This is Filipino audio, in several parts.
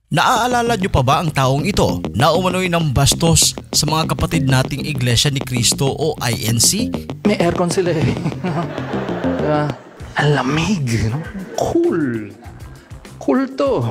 Naaalala niyo pa ba ang taong ito na umano'y ng bastos sa mga kapatid nating Iglesia ni Cristo o INC? May aircon sila eh. Ang lamig. No? Cool. Cool to.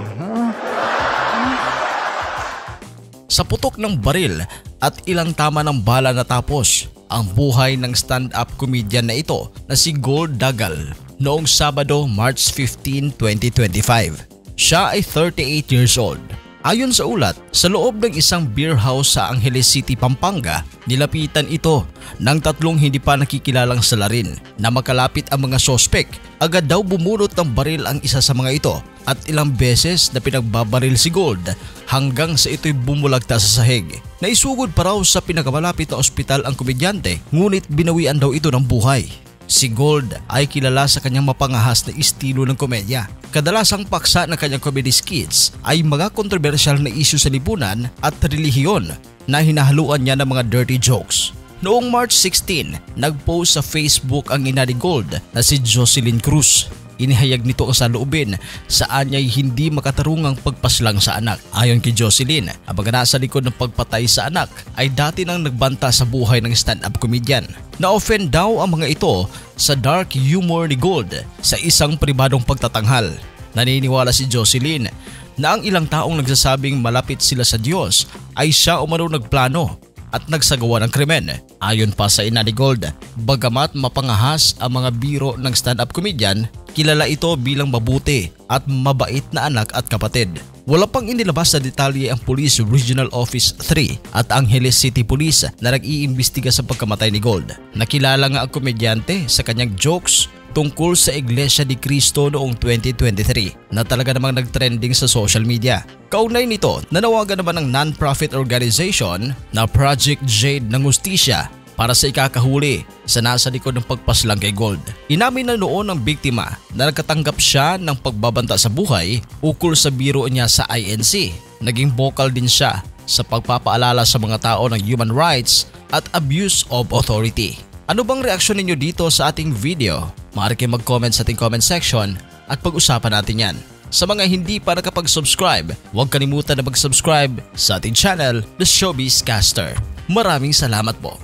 Sa putok ng baril at ilang tama ng bala natapos ang buhay ng stand-up comedian na ito na si Gold Dagal noong Sabado, March 15, 2025. Siya ay 38 years old. Ayon sa ulat, sa loob ng isang beer house sa Angeles City, Pampanga, nilapitan ito ng tatlong hindi pa nakikilalang salarin. Na makalapit ang mga sospek, agad daw bumunot ng baril ang isa sa mga ito at ilang beses na pinagbabaril si Gold hanggang sa ito'y bumulagta sa sahig. Naisugod pa raw sa pinakamalapit na ospital ang komedyante, ngunit binawian daw ito ng buhay. Si Gold ay kilala sa kanyang mapangahas na estilo ng komedya. Kadalasang paksa ng kanyang comedy skits ay mga kontrobersyal na isyu sa lipunan at relihiyon na hinahaluan niya ng mga dirty jokes. Noong March 16, nagpost sa Facebook ang ina ni Gold na si Jocelyn Cruz. Inihayag nito ang saloobin saan niya'y hindi makatarungang pagpaslang sa anak. Ayon kay Jocelyn, ang mga nasa likod ng pagpatay sa anak ay dati nang nagbanta sa buhay ng stand-up comedian. Na-offend daw ang mga ito sa dark humor ni Gold sa isang pribadong pagtatanghal. Naniniwala si Jocelyn na ang ilang taong nagsasabing malapit sila sa Diyos ay siya umano nagplano at nagsagawa ng krimen. Ayon pa sa ina ni Gold, bagamat mapangahas ang mga biro ng stand-up comedian, kilala ito bilang mabuti at mabait na anak at kapatid. Wala pang inilabas na detalye ang Police Regional Office 3 at Angeles City Police na nag-iimbestiga sa pagkamatay ni Gold. Nakilala nga ang komedyante sa kanyang jokes tungkol sa Iglesia ni Cristo noong 2023 na talaga namang nagtrending sa social media. Kaugnay nito, nanawagan naman ng non-profit organization na Project Jade ng Hustisya para sa ikakahuli sa nasa likod ng pagpaslang kay Gold. Inamin na noon ng biktima na nagkatanggap siya ng pagbabanta sa buhay ukol sa biro niya sa INC. Naging vocal din siya sa pagpapaalala sa mga tao ng human rights at abuse of authority. Ano bang reaksyon ninyo dito sa ating video? Maaari kayo mag-comment sa ating comment section at pag-usapan natin yan. Sa mga hindi pa nakapag-subscribe, huwag kalimutan na mag-subscribe sa ating channel, The Showbiz Caster. Maraming salamat po.